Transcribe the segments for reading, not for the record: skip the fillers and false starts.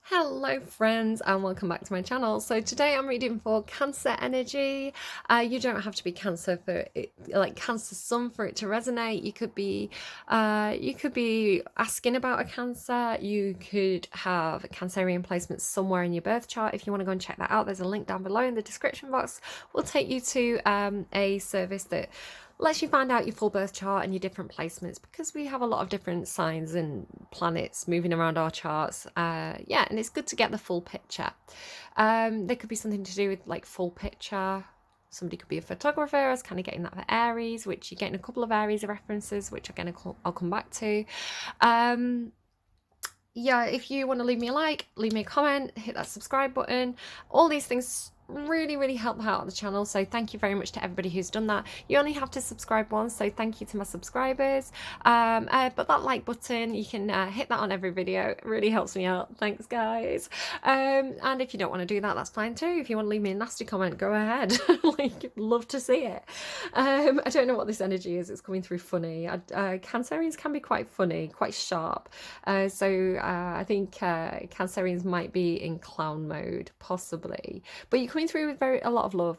Hello friends and welcome back to my channel. So today I'm reading for Cancer energy. You don't have to be Cancer for it, like Cancer sun for it to resonate. You could be asking about a Cancer. You could have Cancerian placements somewhere in your birth chart. If you want to go and check that out, there's a link down below in the description box. We'll take you to a service that lets you find out your full birth chart and your different placements, because we have a lot of different signs and planets moving around our charts. Yeah, and it's good to get the full picture. There could be something to do with like full picture. Somebody could be a photographer. I was kind of getting that for Aries, which you're getting a couple of Aries references, which again I'll come back to. Yeah, if you want to leave me a like, leave me a comment, hit that subscribe button. All these things really help out the channel, so thank you very much to everybody who's done that. You only have to subscribe once, so thank you to my subscribers. But that like button, you can hit that on every video. It really helps me out. Thanks guys. And if you don't want to do that, that's fine too. If you want to leave me a nasty comment, go ahead. Like, love to see it. I don't know what this energy is. It's coming through funny. Cancerians can be quite funny, quite sharp. I think Cancerians might be in clown mode, possibly. But you're coming through with a lot of love.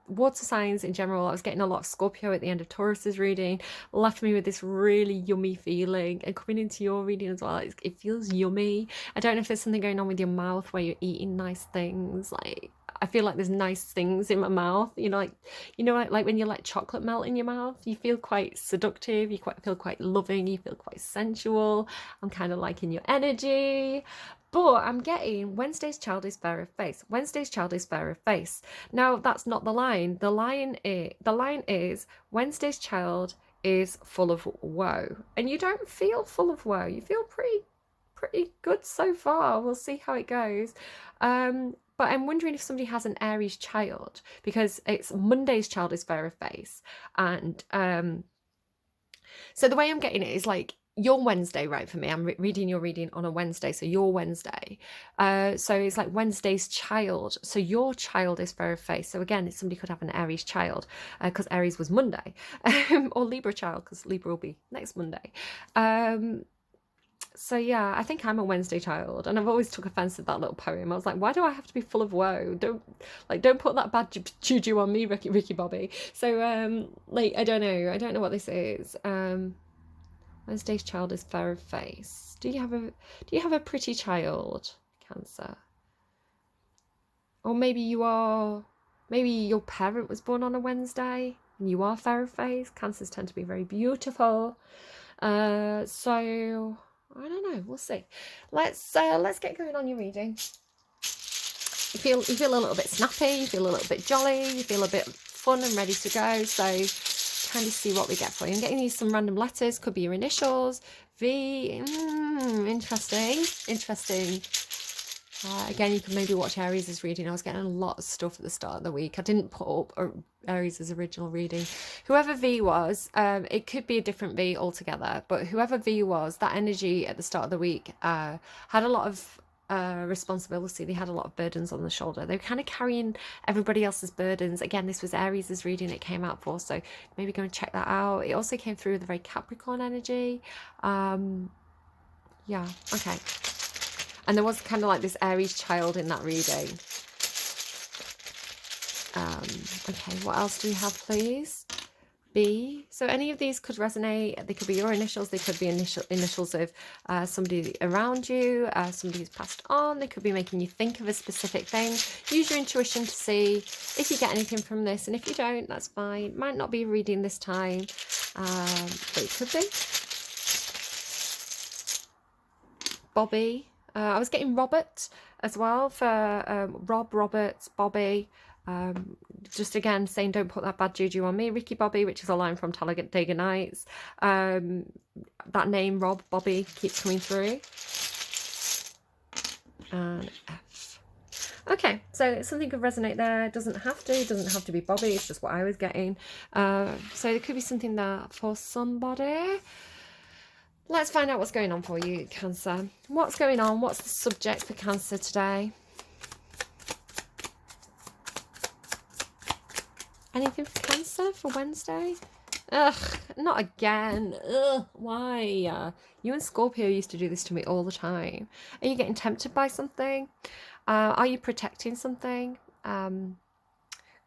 Water signs in general, I was getting a lot of Scorpio at the end of Taurus's reading, left me with this really yummy feeling, and coming into your reading as well, it feels yummy. I don't know if there's something going on with your mouth where you're eating nice things. Like, I feel like there's nice things in my mouth, like when you let chocolate melt in your mouth, you feel quite seductive, feel quite loving, you feel quite sensual. I'm kind of liking your energy. But I'm getting Wednesday's child is fair of face. Wednesday's child is fair of face. Now, that's not the line. The line is Wednesday's child is full of woe. And you don't feel full of woe. You feel pretty good so far. We'll see how it goes. But I'm wondering if somebody has an Aries child, because it's Monday's child is fair of face. And so the way I'm getting it is like, your Wednesday, right, for me, I'm reading your reading on a Wednesday, so your Wednesday, so it's like Wednesday's child, so your child is fair of face. So again, somebody could have an Aries child, because Aries was Monday, or Libra child, because Libra will be next Monday. So yeah, I think I'm a Wednesday child, and I've always took offense at that little poem. I was like, why do I have to be full of woe? Don't put that bad juju on me, Ricky Bobby. So I don't know what this is. Wednesday's child is fair of face. Do you have a pretty child, Cancer? Or maybe your parent was born on a Wednesday and you are fair of face. Cancers tend to be very beautiful. So I don't know, we'll see. Let's get going on your reading. You feel a little bit snappy, you feel a little bit jolly, you feel a bit fun and ready to go. So kind of see what we get for you. I'm getting these some random letters, could be your initials. V, interesting. Again, you can maybe watch Aries' reading. I was getting a lot of stuff at the start of the week. I didn't put up Aries' original reading. Whoever V was, it could be a different V altogether, but whoever V was, that energy at the start of the week had a lot of responsibility. They had a lot of burdens on the shoulder. They were kind of carrying everybody else's burdens. Again, this was Aries' reading it came out for, so maybe go and check that out. It also came through with a very Capricorn energy. Yeah, okay. And there was kind of like this Aries child in that reading. Okay, what else do we have, please? B. So any of these could resonate. They could be your initials. They could be initials of somebody around you, somebody who's passed on. They could be making you think of a specific thing. Use your intuition to see if you get anything from this, and if you don't, that's fine. Might not be reading this time, but it could be. Bobby. I was getting Robert as well for Rob, Roberts, Bobby. Just again saying, don't put that bad juju on me, Ricky Bobby, which is a line from Talladega Nights. That name, Rob, Bobby, keeps coming through. And F. Okay, so something could resonate there. It doesn't have to be Bobby. It's just what I was getting. So there could be something there for somebody. Let's find out what's going on for you, Cancer. What's going on? What's the subject for Cancer today? Anything for Cancer for Wednesday? Ugh, not again. Ugh, why? You and Scorpio used to do this to me all the time. Are you getting tempted by something? Are you protecting something?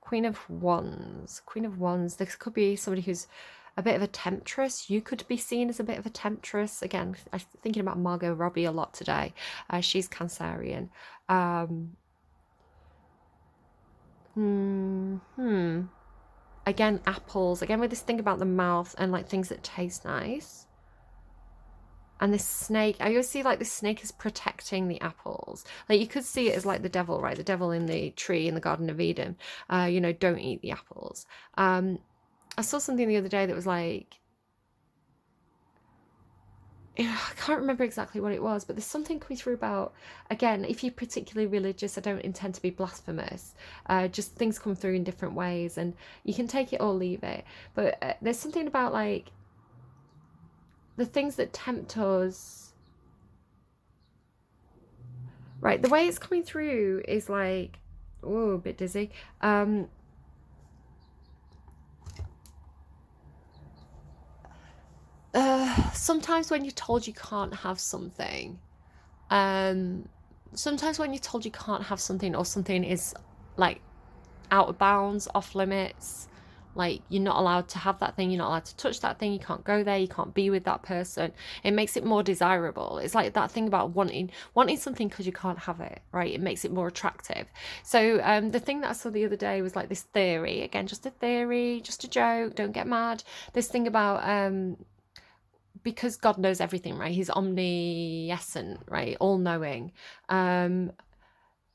Queen of Wands. Queen of Wands. This could be somebody who's a bit of a temptress. You could be seen as a bit of a temptress. Again, I'm thinking about Margot Robbie a lot today. She's Cancerian. Again, apples. Again, with this thing about the mouth and like things that taste nice. And this snake, I always see like this snake is protecting the apples. Like you could see it as like the devil, right? The devil in the tree in the Garden of Eden. You know, don't eat the apples. I saw something the other day that was like, I can't remember exactly what it was, but there's something coming through about, again, if you're particularly religious, I don't intend to be blasphemous, just things come through in different ways and you can take it or leave it. But there's something about like the things that tempt us, right? The way it's coming through is like, oh, a bit dizzy. Sometimes when you're told you can't have something, sometimes when you're told you can't have something or something is like out of bounds, off limits, like you're not allowed to have that thing, you're not allowed to touch that thing, you can't go there, you can't be with that person, it makes it more desirable. It's like that thing about wanting something because you can't have it, right? It makes it more attractive. So the thing that I saw the other day was like this theory, again, just a theory, just a joke, don't get mad. This thing about because God knows everything, right? He's omniscient, right? All knowing.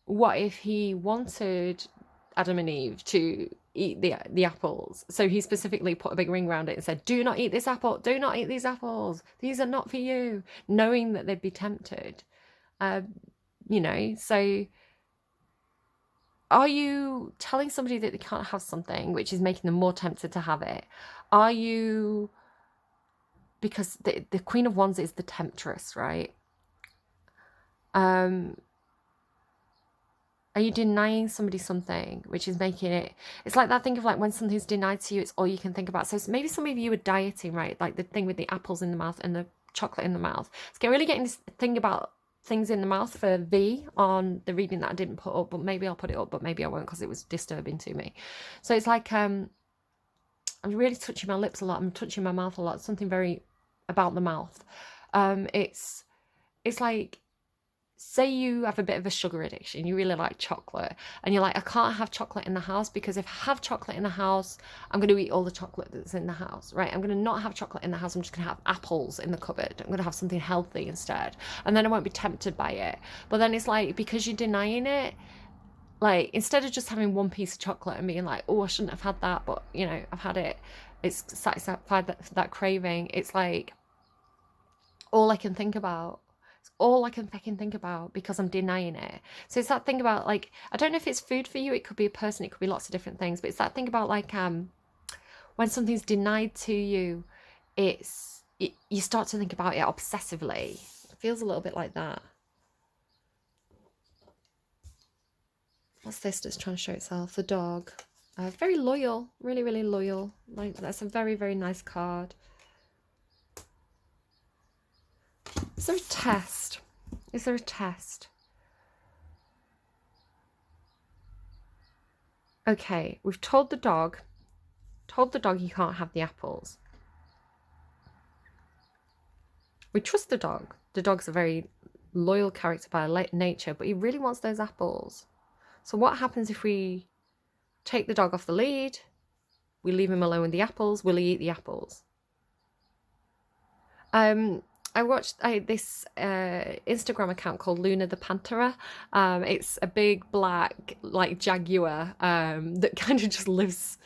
What if he wanted Adam and Eve to eat the apples? So he specifically put a big ring around it and said, do not eat this apple. Do not eat these apples. These are not for you, knowing that they'd be tempted. You know, so are you telling somebody that they can't have something, which is making them more tempted to have it? Are you, because the Queen of Wands is the temptress, right? Are you denying somebody something, which is making it, it's like that thing of like when something's denied to you, it's all you can think about. So maybe some of you are dieting, right? Like the thing with the apples in the mouth and the chocolate in the mouth. It's really getting this thing about things in the mouth for V on the reading that I didn't put up, but maybe I'll put it up, but maybe I won't because it was disturbing to me. So it's like, I'm really touching my lips a lot. I'm touching my mouth a lot. Something very about the mouth. It's like, say you have a bit of a sugar addiction, you really like chocolate, and you're like, I can't have chocolate in the house because if I have chocolate in the house, I'm going to eat all the chocolate that's in the house, right? I'm going to not have chocolate in the house. I'm just going to have apples in the cupboard. I'm going to have something healthy instead. And then I won't be tempted by it. But then it's like, because you're denying it, like instead of just having one piece of chocolate and being like, oh, I shouldn't have had that, but you know, I've had it, it's satisfied that craving. It's like all I can think about. All I can fucking think about because I'm denying it. So it's that thing about like, I don't know if it's food for you, it could be a person, it could be lots of different things, but it's that thing about like when something's denied to you, you start to think about it obsessively. It feels a little bit like that. What's this that's trying to show itself? The dog. Very loyal, really, really loyal. Like that's a very, very nice card. Is there a test? Is there a test? Okay, we've told the dog he can't have the apples. We trust the dog. The dog's a very loyal character by nature, but he really wants those apples. So what happens if we take the dog off the lead? We leave him alone with the apples. Will he eat the apples? I watched this Instagram account called Luna the Pantera. It's a big black like jaguar that kind of just lives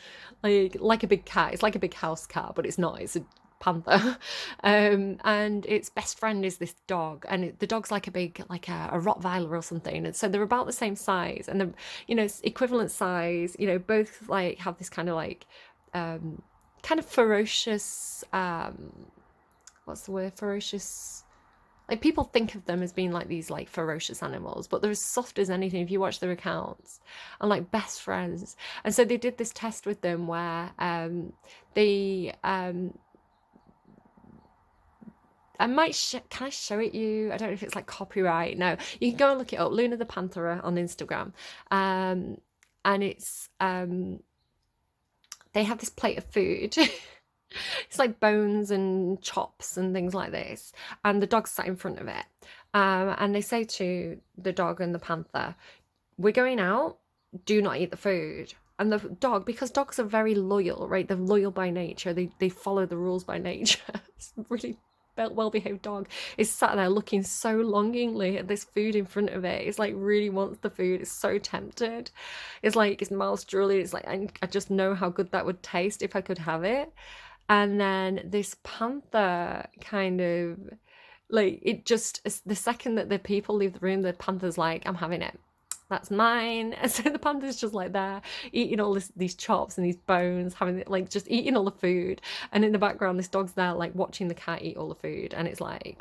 like a big cat. It's like a big house cat, but it's not. It's a panther. And its best friend is this dog, and the dog's like a big like a Rottweiler or something. And so they're about the same size, and they're, you know, equivalent size. You know, both like have this kind of like kind of ferocious. What's the word? Ferocious. Like, people think of them as being like these like ferocious animals, but they're as soft as anything if you watch their accounts, and like best friends. And so they did this test with them where they I might can I show it you? I don't know if it's like copyright. No, you can go and look it up. Luna the Panther on Instagram, and it's they have this plate of food. It's like bones and chops and things like this, and the dog sat in front of it, and they say to the dog and the panther, "We're going out. Do not eat the food." And the dog, because dogs are very loyal, right? They're loyal by nature. They follow the rules by nature. It's really well-behaved dog is sat there looking so longingly at this food in front of it. It's like really wants the food. It's so tempted. It's like its mouth's drooling. It's like I just know how good that would taste if I could have it. And then this panther kind of like, it just, the second that the people leave the room, the panther's like, I'm having it. That's mine. And so the panther's just like there, eating all these chops and these bones, having like just eating all the food. And in the background, this dog's there like watching the cat eat all the food. And it's like,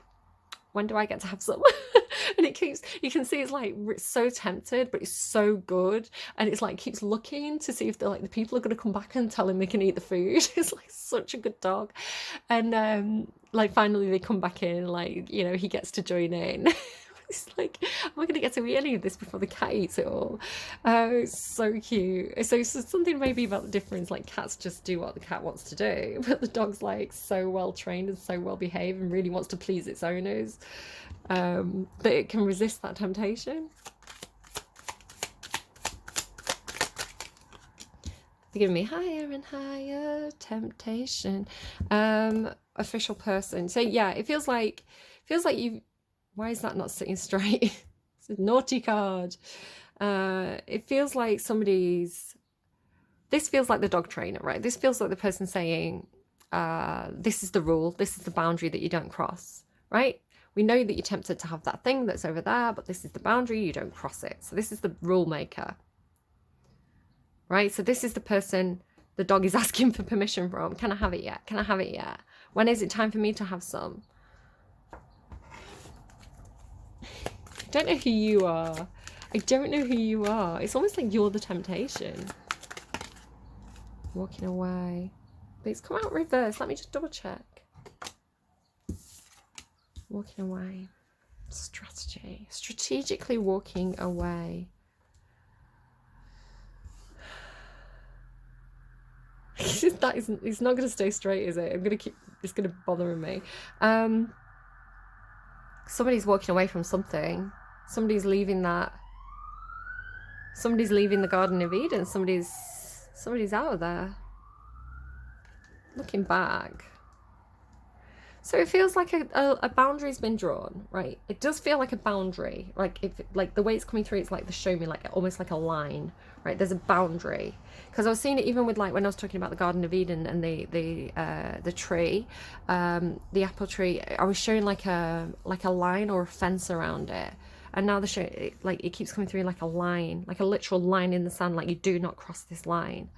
when do I get to have some? And it keeps, you can see it's like so tempted, but it's so good. And it's like keeps looking to see if they're like the people are going to come back and tell him they can eat the food. It's like such a good dog. And like finally they come back in, like, you know, he gets to join in. It's like, am I going to get to eat any of this before the cat eats it all? It's so cute. So something maybe about the difference, like cats just do what the cat wants to do, but the dog's like so well trained and so well behaved and really wants to please its owners, that it can resist that temptation. They're giving me higher and higher temptation. Official person. So yeah, it feels like you. Why is that not sitting straight? It's a naughty card. It feels like this feels like the dog trainer, right? This feels like the person saying, this is the rule, this is the boundary that you don't cross, right? We know that you're tempted to have that thing that's over there, but this is the boundary, you don't cross it. So this is the rule maker, right? So this is the person the dog is asking for permission from. Can I have it yet? Can I have it yet? When is it time for me to have some? I don't know who you are. I don't know who you are. It's almost like you're the temptation. Walking away. But it's come out reverse. Let me just double check. Walking away. Strategy. Strategically walking away. It's not going to stay straight, is it? It's going to bother me. Somebody's walking away from something. Somebody's leaving the Garden of Eden. Somebody's out of there. Looking back. So it feels like a boundary's been drawn, right? It does feel like a boundary. Like the way it's coming through, it's like the show me, like almost like a line, right? There's a boundary. Because I was seeing it even with like when I was talking about the Garden of Eden and the tree, the apple tree. I was showing like a line or a fence around it. And now it keeps coming through like a line, like a literal line in the sand, like you do not cross this line.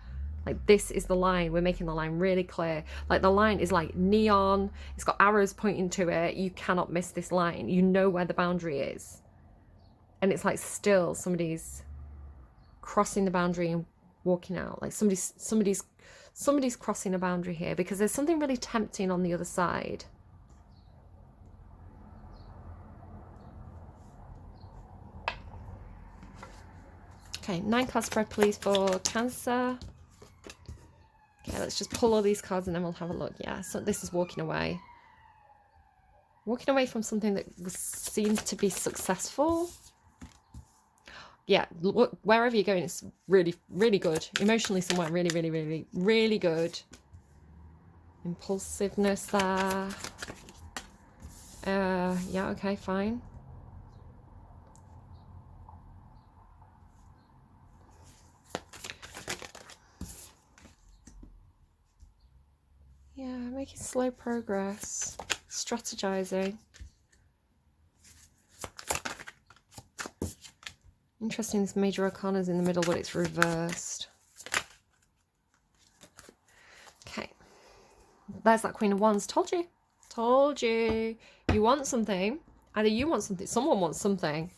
Like this is the line, we're making the line really clear. Like the line is like neon, it's got arrows pointing to it, you cannot miss this line. You know where the boundary is. And it's like still somebody's crossing the boundary and walking out. Like somebody's crossing a boundary here because there's something really tempting on the other side. Okay, 9 card spread please for Cancer. Okay, let's just pull all these cards and then we'll have a look. Yeah, so this is walking away. Walking away from something that seems to be successful. Yeah, look, wherever you're going, it's really, really good. Emotionally somewhere really, really, really, really good. Impulsiveness there. Yeah, okay, fine. Yeah, making slow progress. Strategizing. Interesting, this Major Arcana's in the middle, but it's reversed. Okay. There's that Queen of Wands. Told you. Told you. You want something. Either you want something, someone wants something.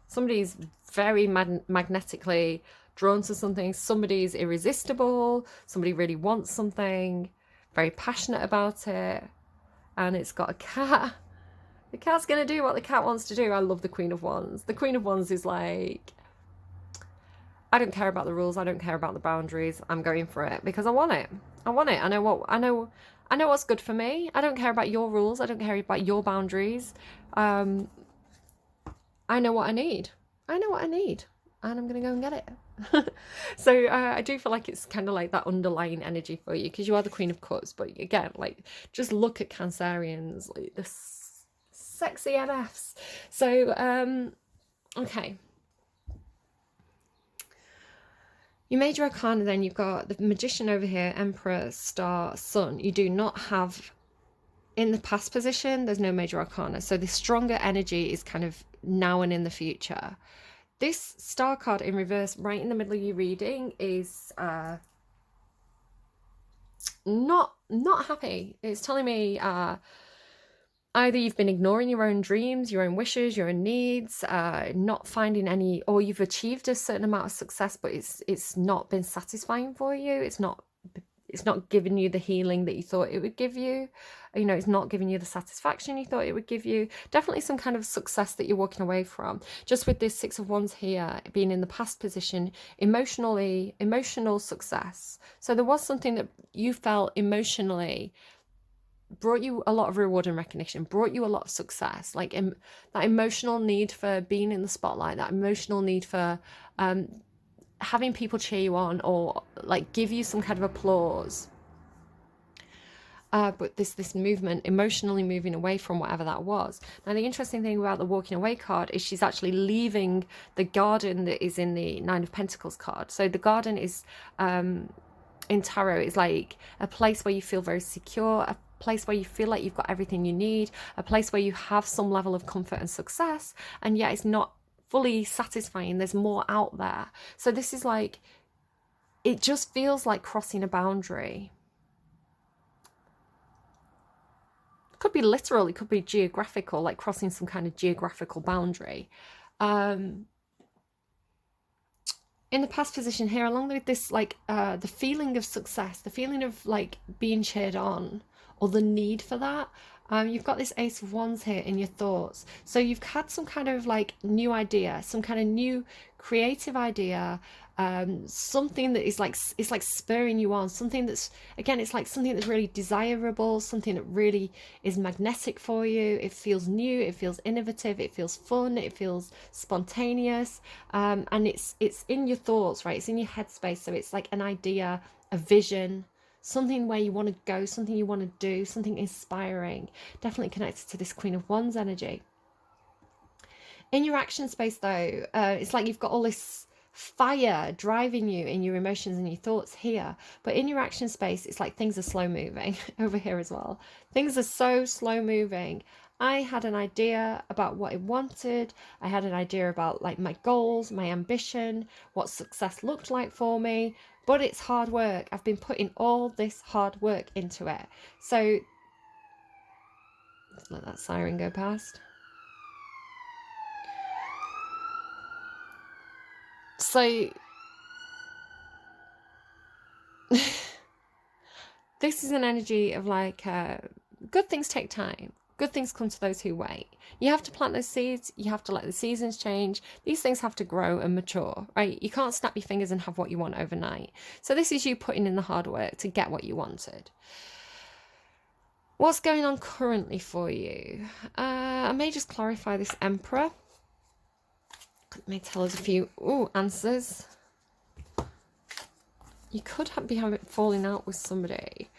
Somebody's very magnetically drawn to something. Somebody's irresistible. Somebody really wants something, very passionate about it. And it's got a cat. The cat's going to do what the cat wants to do. I love the Queen of Wands. The Queen of Wands is like, I don't care about the rules. I don't care about the boundaries. I'm going for it because I want it. I want it. I know what's good for me. I don't care about your rules. I don't care about your boundaries. I know what I need. I know what I need. And I'm going to go and get it. So I do feel like it's kind of like that underlying energy for you because you are the Queen of Cups. But again, like, just look at Cancerians, like the sexy MFs. So, okay. You major arcana, then you've got the Magician over here, Emperor, Star, Sun. You do not have, in the past position, there's no major arcana. So the stronger energy is kind of now and in the future. This Star card in reverse, right in the middle of your reading, is not happy. It's telling me either you've been ignoring your own dreams, your own wishes, your own needs, not finding any, or you've achieved a certain amount of success, but it's not been satisfying for you. It's not giving you the healing that you thought it would give you. You know, it's not giving you the satisfaction you thought it would give you. Definitely some kind of success that you're walking away from. Just with this Six of Wands here, being in the past position, emotional success. So there was something that you felt emotionally brought you a lot of reward and recognition, brought you a lot of success, like that emotional need for being in the spotlight, that emotional need for having people cheer you on or like give you some kind of applause. But this movement, emotionally moving away from whatever that was. Now, the interesting thing about the walking away card is she's actually leaving the garden that is in the Nine of Pentacles card. So the garden is, in tarot, is like a place where you feel very secure, a place where you feel like you've got everything you need, a place where you have some level of comfort and success, and yet it's not fully satisfying. There's more out there. So this is like, it just feels like crossing a boundary. Could be literal, it could be geographical, like crossing some kind of geographical boundary. In the past position here, along with this, like the feeling of success, the feeling of like being cheered on, or the need for that, you've got this Ace of Wands here in your thoughts. So you've had some kind of like new idea, some kind of new creative idea, something that is like, it's like spurring you on, something that's, again, it's like something that's really desirable, something that really is magnetic for you. It feels new, it feels innovative, it feels fun, it feels spontaneous, and it's in your thoughts, right? It's in your headspace. So it's like an idea, a vision, something where you want to go, something you want to do, something inspiring. Definitely connected to this Queen of Wands energy. In your action space though, it's like you've got all this fire driving you in your emotions and your thoughts here, but in your action space it's like things are slow moving over here as well. Things are so slow moving. I had an idea about what I wanted. I had an idea about like my goals, my ambition, what success looked like for me, but it's hard work. I've been putting all this hard work into it. So let's let that siren go past. So this is an energy of like, good things take time. Good things come to those who wait. You have to plant those seeds. You have to let the seasons change. These things have to grow and mature, right? You can't snap your fingers and have what you want overnight. So this is you putting in the hard work to get what you wanted. What's going on currently for you? I may just clarify this Emperor. It may tell us a few answers. You could be falling out with somebody.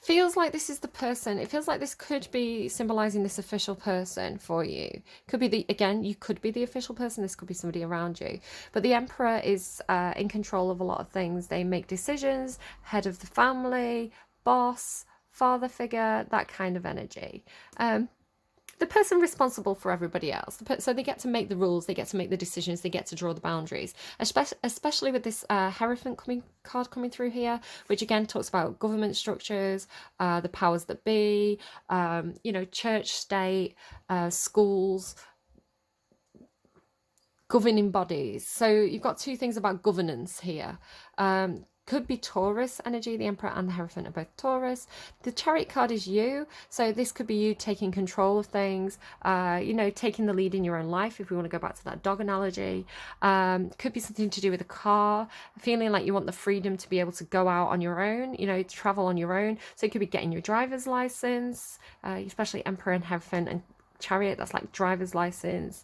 Feels like this is the person. It feels like this could be symbolizing this official person for you. Could be again, you could be the official person. This could be somebody around you. But the Emperor is in control of a lot of things. They make decisions, head of the family, boss, father figure, that kind of energy. the person responsible for everybody else. So they get to make the rules, they get to make the decisions, they get to draw the boundaries. Especially with this Hierophant card coming through here, which again talks about government structures, the powers that be, you know, church, state, schools, governing bodies. So you've got two things about governance here. Could be Taurus energy. The Emperor and the Hierophant are both Taurus. The Chariot card is you. So this could be you taking control of things, you know, taking the lead in your own life, if we want to go back to that dog analogy. Could be something to do with a car, feeling like you want the freedom to be able to go out on your own, you know, travel on your own. So it could be getting your driver's license, especially Emperor and Hierophant and Chariot. That's like driver's license.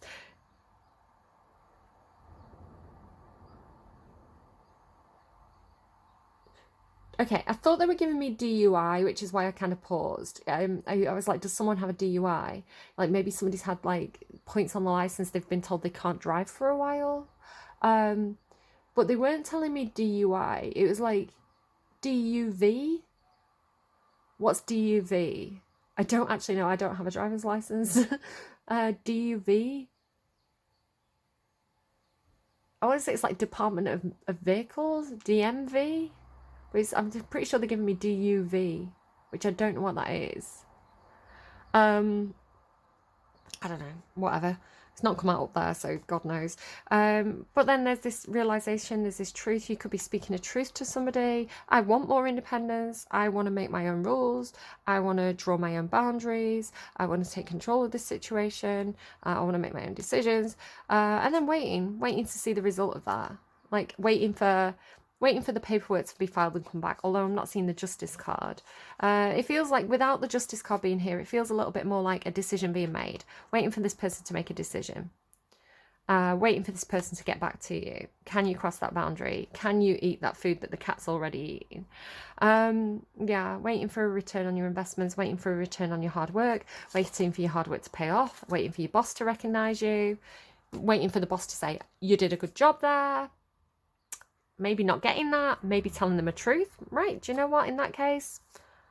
Okay, I thought they were giving me DUI, which is why I kind of paused. I was like, does someone have a DUI? Like maybe somebody's had like points on the license, they've been told they can't drive for a while. But they weren't telling me DUI. It was like DUV. What's DUV? I don't actually know. I don't have a driver's license. DUV. I want to say it's like Department of Vehicles, DMV. I'm pretty sure they're giving me DUV, which I don't know what that is. I don't know, whatever. It's not come out up there, so God knows. But then there's this realization, there's this truth. You could be speaking a truth to somebody. I want more independence. I want to make my own rules. I want to draw my own boundaries. I want to take control of this situation. I want to make my own decisions. And then waiting to see the result of that. Like waiting for the paperwork to be filed and come back, although I'm not seeing the Justice card. It feels like without the Justice card being here, it feels a little bit more like a decision being made, waiting for this person to make a decision, waiting for this person to get back to you. Can you cross that boundary? Can you eat that food that the cat's already eaten? Yeah, waiting for a return on your investments, waiting for a return on your hard work, waiting for your hard work to pay off, waiting for your boss to recognise you, waiting for the boss to say, you did a good job there. Maybe not getting that, maybe telling them a truth. Right, do you know what? In that case,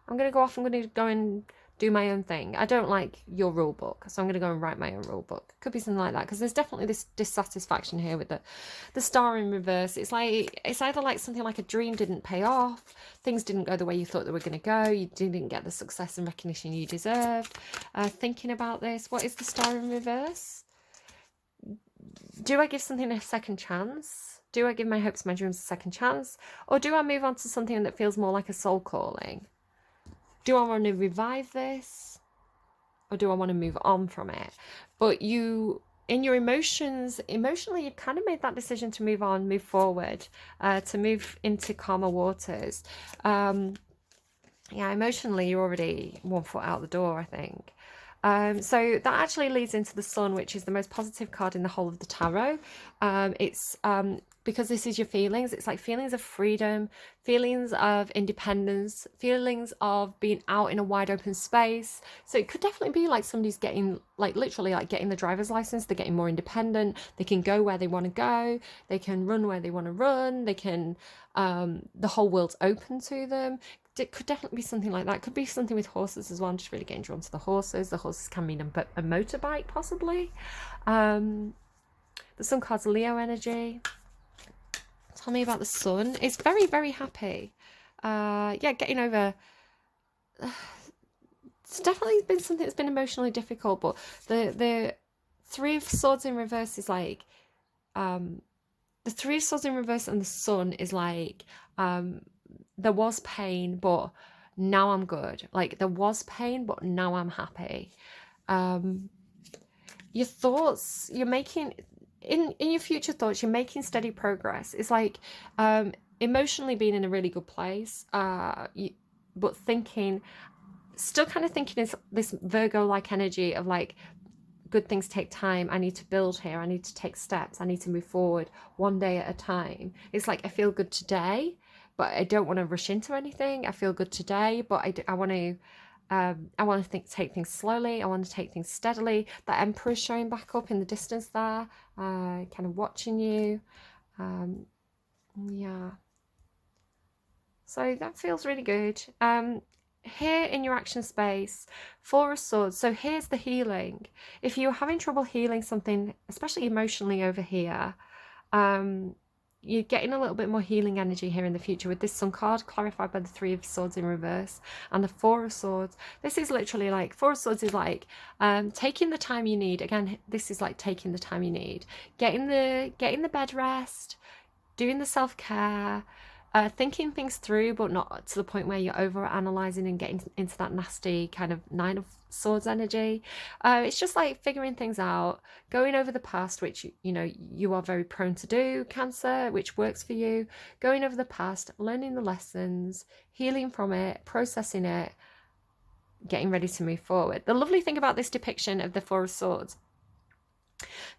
I'm going to go off, I'm going to go and do my own thing. I don't like your rule book, so I'm going to go and write my own rule book. Could be something like that, because there's definitely this dissatisfaction here with the star in reverse. It's like, it's either like something like a dream didn't pay off, things didn't go the way you thought they were going to go, you didn't get the success and recognition you deserved. Thinking about this, what is the star in reverse? Do I give something a second chance? Do I give my hopes, my dreams a second chance? Or do I move on to something that feels more like a soul calling? Do I want to revive this? Or do I want to move on from it? But you, in your emotionally, you've kind of made that decision to move on, move forward, to move into calmer waters. Yeah, emotionally, you're already 1 foot out the door, I think. So that actually leads into the Sun, which is the most positive card in the whole of the tarot. It's because this is your feelings. It's like feelings of freedom, feelings of independence, feelings of being out in a wide open space. So it could definitely be like somebody's getting, like literally like getting the driver's license. They're getting more independent. They can go where they want to go. They can run where they want to run. They can, the whole world's open to them. It could definitely be something like that. It could be something with horses as well. I'm just really getting drawn to the horses. The horses can mean a motorbike, possibly. The Sun card's Leo energy. Tell me about the Sun. It's very, very happy. Yeah, getting over... It's definitely been something that's been emotionally difficult, but the Three of Swords in reverse is like... the Three of Swords in reverse and the Sun is like... there was pain, but now I'm good. Like, there was pain, but now I'm happy. Your thoughts, you're making... In your future thoughts, you're making steady progress. It's like emotionally being in a really good place, but thinking, still kind of thinking this Virgo-like energy of like, good things take time. I need to build here. I need to take steps. I need to move forward one day at a time. It's like, I feel good today, but I don't want to rush into anything. I feel good today, but I want to take things slowly. I want to take things steadily. That Emperor's showing back up in the distance there, kind of watching you. Yeah. So that feels really good. here in your action space, Four of Swords. So here's the healing. If you're having trouble healing something, especially emotionally over here, you're getting a little bit more healing energy here in the future with this Sun card clarified by the Three of Swords in reverse and the Four of Swords. This is literally like, Four of Swords is like taking the time you need. Again, this is like taking the time you need, getting the bed rest, doing the self-care, thinking things through, but not to the point where you're over analyzing and getting into that nasty kind of Nine of Swords energy. It's just like figuring things out, going over the past, which you know you are very prone to do, Cancer, which works for you. Going over the past, learning the lessons, healing from it, processing it, getting ready to move forward. The lovely thing about this depiction of the Four of Swords,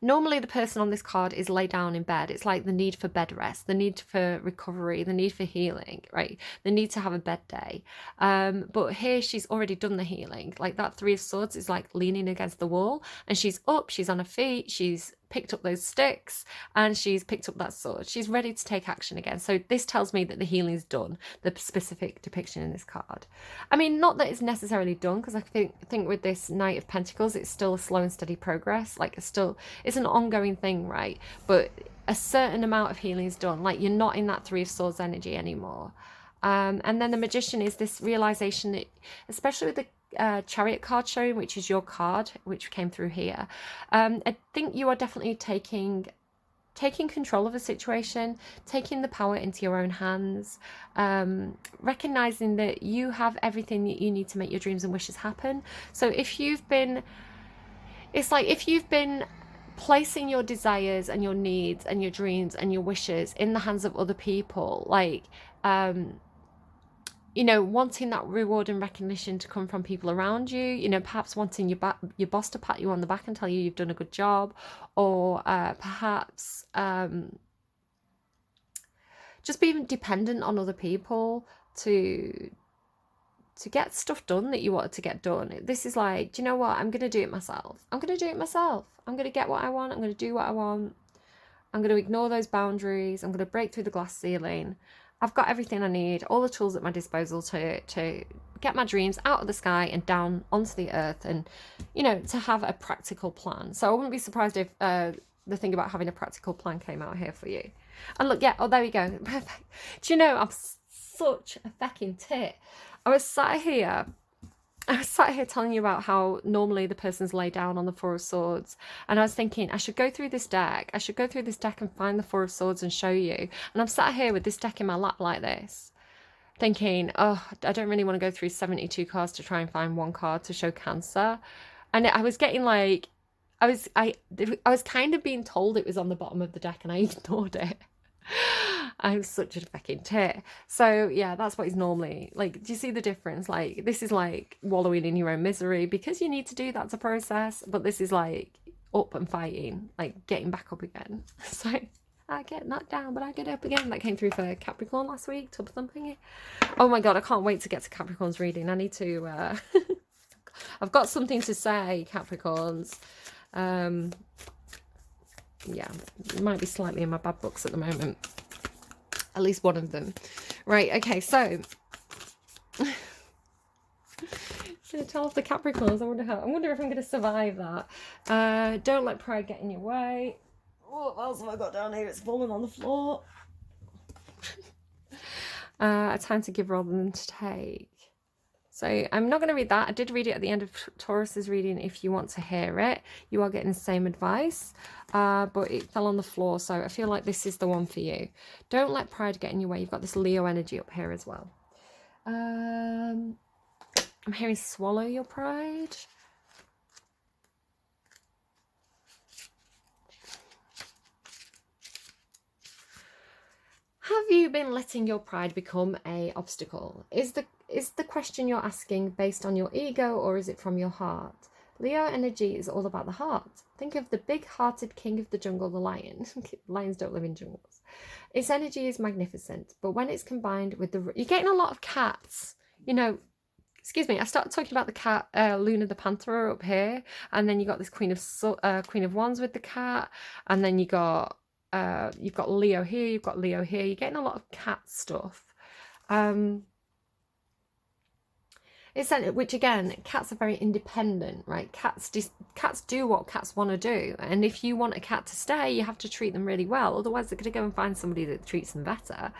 normally the person on this card is laid down in bed. It's like the need for bed rest, the need for recovery, the need for healing, right? The need to have a bed day. But here she's already done the healing. Like that Three of Swords is like leaning against the wall, and she's up, she's on her feet, she's picked up those sticks, and she's picked up that sword. She's ready to take action again. So this tells me that the healing's done, the specific depiction in this card. I mean, not that it's necessarily done, because I think with this Knight of Pentacles, it's still a slow and steady progress. Like it's an ongoing thing, right? But a certain amount of healing is done. Like you're not in that Three of Swords energy anymore. And then the Magician is this realization that, especially with the Chariot card showing, which is your card, which came through here, I think you are definitely taking control of a situation, taking the power into your own hands, recognizing that you have everything that you need to make your dreams and wishes happen. So if you've been placing your desires and your needs and your dreams and your wishes in the hands of other people, like you know, wanting that reward and recognition to come from people around you, you know, perhaps wanting your boss to pat you on the back and tell you you've done a good job, or perhaps just being dependent on other people to get stuff done that you wanted to get done. This is like, do you know what? I'm going to do it myself. I'm going to do it myself. I'm going to get what I want. I'm going to do what I want. I'm going to ignore those boundaries. I'm going to break through the glass ceiling. I've got everything I need, all the tools at my disposal to get my dreams out of the sky and down onto the earth, and, you know, to have a practical plan. So I wouldn't be surprised if the thing about having a practical plan came out here for you. And look, yeah, oh, there we go. Perfect. Do you know, I'm such a fucking tit. I was sat here telling you about how normally the person's laid down on the Four of Swords, and I was thinking I should go through this deck. I should go through this deck and find the Four of Swords and show you. And I'm sat here with this deck in my lap like this, thinking, oh, I don't really want to go through 72 cards to try and find one card to show Cancer. And I was getting like, I was kind of being told it was on the bottom of the deck, and I ignored it. I'm such a fucking tit. So yeah, that's what he's normally like. Do you see the difference? Like, this is like wallowing in your own misery because you need to do that to process, but this is like up and fighting, like getting back up again. So I get knocked down, but I get up again. That came through for Capricorn last week, tub thumping it. Oh my god, I can't wait to get to Capricorn's reading. I need to I've got something to say, Capricorns. Yeah, it might be slightly in my bad books at the moment. At least one of them. Right, okay, so I'm gonna tell off the Capricorns. I wonder if I'm gonna survive that. Don't let pride get in your way. What else have I got down here? It's falling on the floor. A time to give rather than to take. So I'm not going to read that. I did read it at the end of Taurus's reading. If you want to hear it, you are getting the same advice, but it fell on the floor. So I feel like this is the one for you. Don't let pride get in your way. You've got this Leo energy up here as well. I'm hearing swallow your pride. Have you been letting your pride become an obstacle? Is the question you're asking based on your ego, or is it from your heart? Leo energy is all about the heart. Think of the big-hearted king of the jungle, the lion. Lions don't live in jungles. Its energy is magnificent, but when it's combined with you're getting a lot of cats. You know, excuse me, I started talking about the cat, Luna the Panther up here, and then you got this Queen of Wands with the cat, and then you've got Leo here, you've got Leo here. You're getting a lot of cat stuff. which again, cats are very independent, right? Cats do what cats want to do, and if you want a cat to stay, you have to treat them really well. Otherwise, they're going to go and find somebody that treats them better.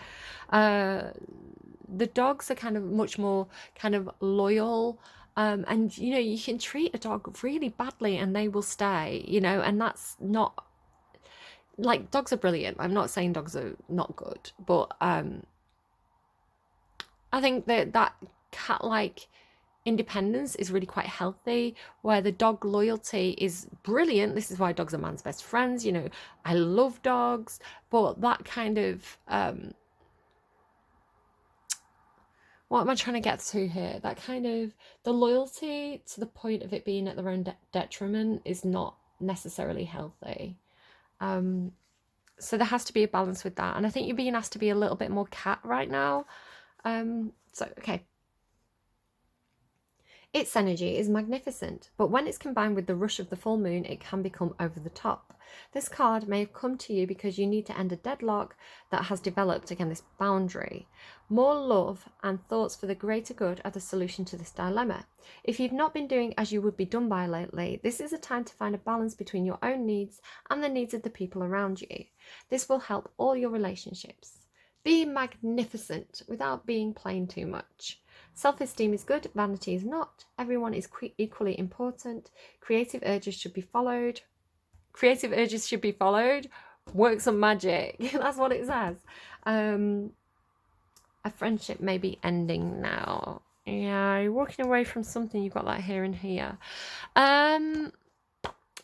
The dogs are kind of much more kind of loyal. And you know, you can treat a dog really badly and they will stay, you know, and that's not like, dogs are brilliant. I'm not saying dogs are not good, but I think that cat-like independence is really quite healthy, where the dog loyalty is brilliant. This is why dogs are man's best friends. You know, I love dogs, but that kind of what am I trying to get to here? That kind of, the loyalty to the point of it being at their own detriment is not necessarily healthy. So there has to be a balance with that. And I think you're being asked to be a little bit more cat right now. Okay. Its energy is magnificent, but when it's combined with the rush of the full moon, it can become over the top. This card may have come to you because you need to end a deadlock that has developed, again, this boundary. More love and thoughts for the greater good are the solution to this dilemma. If you've not been doing as you would be done by lately, this is a time to find a balance between your own needs and the needs of the people around you. This will help all your relationships. Be magnificent without being plain too much. Self-esteem is good, vanity is not. Everyone is equally important. Creative urges should be followed. Work some magic. That's what it says. A friendship may be ending now. Yeah, you're walking away from something. You've got that here and here.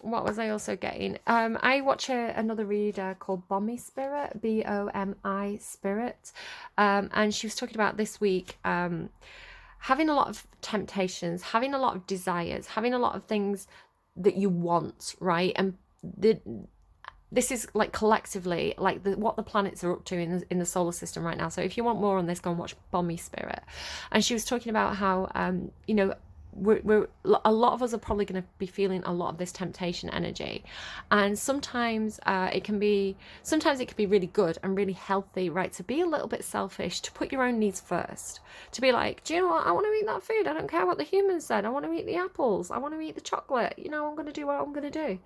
What was I also getting? I watch another reader called Bomi Spirit, Bomi Spirit, and she was talking about this week having a lot of temptations, having a lot of desires, having a lot of things that you want, right? And this is like collectively like what the planets are up to in the solar system right now. So if you want more on this, go and watch Bomi Spirit. And she was talking about how you know, we're a lot of us are probably going to be feeling a lot of this temptation energy, and sometimes it can be really good and really healthy, right, to be a little bit selfish, to put your own needs first, to be like, do you know what, I want to eat that food, I don't care what the humans said, I want to eat the apples, I want to eat the chocolate, you know, I'm going to do what I'm going to do.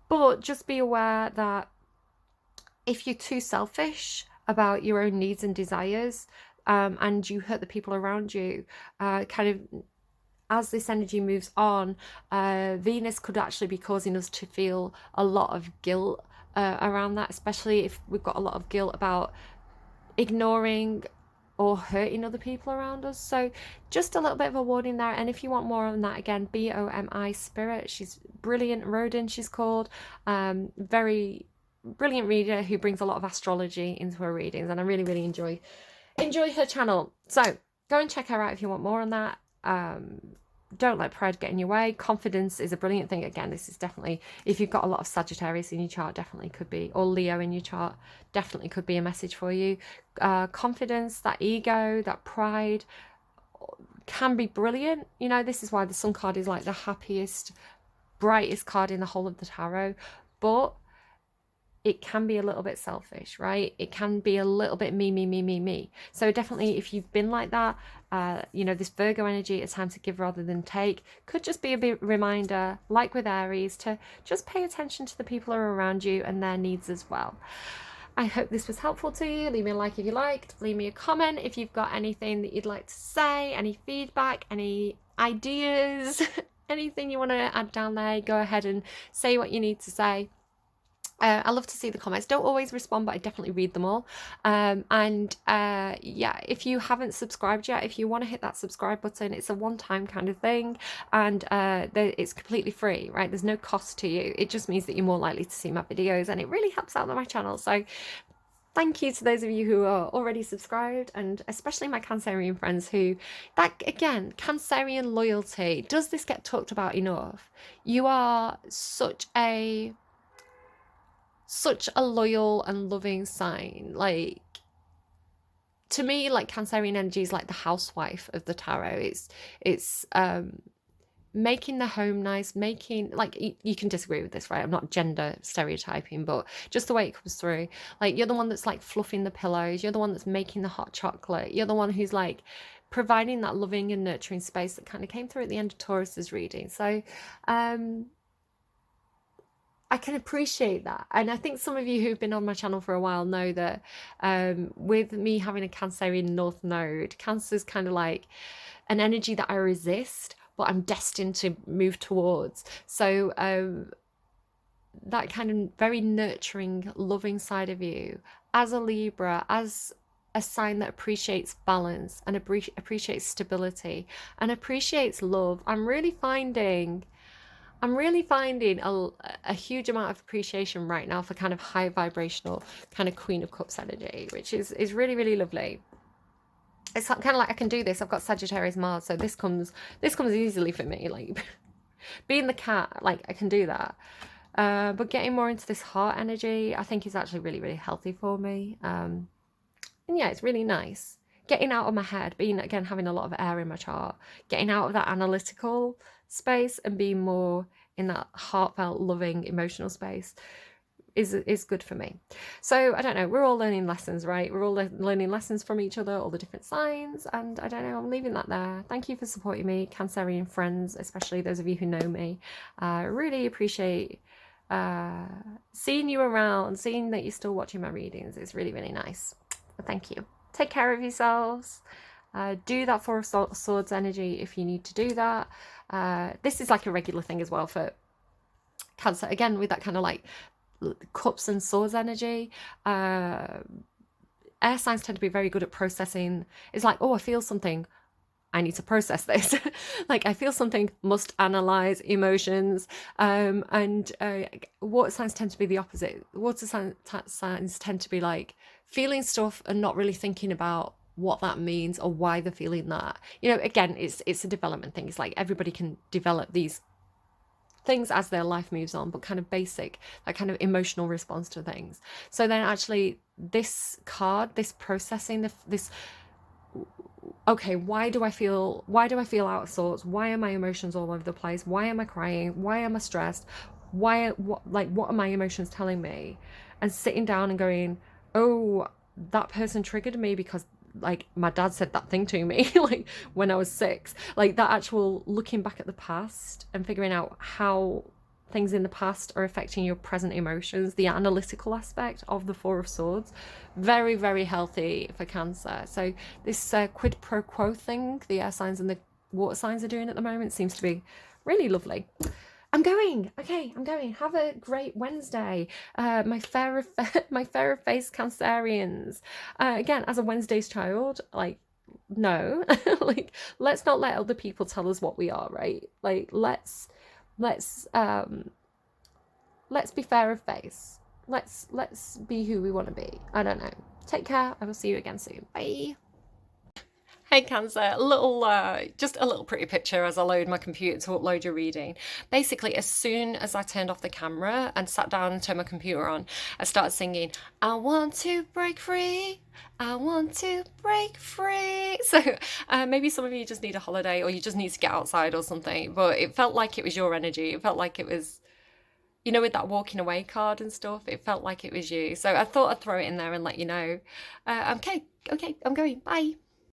But just be aware that if you're too selfish about your own needs and desires, and you hurt the people around you, kind of as this energy moves on, Venus could actually be causing us to feel a lot of guilt around that, especially if we've got a lot of guilt about ignoring or hurting other people around us. So just a little bit of a warning there. And if you want more on that, again, Bomi Spirit, she's brilliant. Rodin, she's called. Very brilliant reader who brings a lot of astrology into her readings, and I really, really enjoy her channel. So go and check her out if you want more on that. Don't let pride get in your way. Confidence is a brilliant thing. Again, this is definitely, if you've got a lot of Sagittarius in your chart, definitely could be, or Leo in your chart, definitely could be a message for you. Confidence, that ego, that pride can be brilliant. You know, this is why the Sun card is like the happiest, brightest card in the whole of the tarot. But it can be a little bit selfish, right? It can be a little bit me. So definitely, if you've been like that, you know, this Virgo energy, a time to give rather than take, could just be a bit reminder, like with Aries, to just pay attention to the people who are around you and their needs as well. I hope this was helpful to you. Leave me a like if you liked. Leave me a comment if you've got anything that you'd like to say, any feedback, any ideas, anything you want to add down there. Go ahead and say what you need to say. I love to see the comments. Don't always respond, but I definitely read them all. Yeah, if you haven't subscribed yet, if you want to hit that subscribe button, it's a one-time kind of thing, and it's completely free, right? There's no cost to you. It just means that you're more likely to see my videos, and it really helps out my channel. So thank you to those of you who are already subscribed, and especially my Cancerian friends who, that again, Cancerian loyalty, does this get talked about enough? You are such a loyal and loving sign. Like, to me, like, Cancerian energy is like the housewife of the tarot. It's making the home nice, making, like, you can disagree with this, right? I'm not gender stereotyping, but just the way it comes through. Like, you're the one that's like fluffing the pillows, you're the one that's making the hot chocolate, you're the one who's like providing that loving and nurturing space that kind of came through at the end of Taurus's reading. So I can appreciate that. And I think some of you who've been on my channel for a while know that with me having a Cancerian North Node, Cancer's kind of like an energy that I resist, but I'm destined to move towards. So that kind of very nurturing, loving side of you as a Libra, as a sign that appreciates balance and appreciates stability and appreciates love, I'm really finding a huge amount of appreciation right now for kind of high vibrational kind of Queen of Cups energy, which is really, really lovely. It's kind of like I can do this. I've got Sagittarius Mars, so this comes easily for me. Like being the cat, like I can do that. But getting more into this heart energy, I think is actually really, really healthy for me. And yeah, it's really nice. Getting out of my head, having a lot of air in my chart, getting out of that analytical space and being more in that heartfelt, loving, emotional space is good for me. So I don't know, we're all learning lessons, right? We're all learning lessons from each other, all the different signs, and I don't know, I'm leaving that there. Thank you for supporting me, Cancerian friends, especially those of you who know me. I really appreciate seeing you around, seeing that you're still watching my readings. It's really, really nice. But thank you. Take care of yourselves. Do that Four of Swords energy if you need to do that. This is like a regular thing as well for Cancer, again with that kind of like Cups and Swords energy. Air signs tend to be very good at processing. It's like, oh, I feel something, I need to process this. Like I feel something, must analyze emotions. And water signs tend to be the opposite. Water signs tend to be like feeling stuff and not really thinking about what that means or why they're feeling that. You know, again, it's a development thing. It's like everybody can develop these things as their life moves on, but kind of basic, that kind of emotional response to things. So then actually this card, this processing, this okay, why do I feel out of sorts? Why are my emotions all over the place? Why am I crying? Why am I stressed? What are my emotions telling me? And sitting down and going, oh, that person triggered me because like my dad said that thing to me like when I was 6. Like that actual looking back at the past and figuring out how things in the past are affecting your present emotions, the analytical aspect of the Four of Swords, very, very healthy for Cancer. So this quid pro quo thing the air signs and the water signs are doing at the moment seems to be really lovely. I'm going. Okay, I'm going. Have a great Wednesday. My fairer face Cancerians. Again, as a Wednesday's child, like, no. Like, let's not let other people tell us what we are, right? Like, let's be fair of face. Let's be who we want to be. I don't know. Take care. I will see you again soon. Bye. Hey Cancer, just a little pretty picture as I load my computer to upload your reading. Basically, as soon as I turned off the camera and sat down and turned my computer on, I started singing, I want to break free, I want to break free. So maybe some of you just need a holiday or you just need to get outside or something, but it felt like it was your energy. It felt like it was, you know, with that walking away card and stuff, it felt like it was you. So I thought I'd throw it in there and let you know. Okay, I'm going, bye.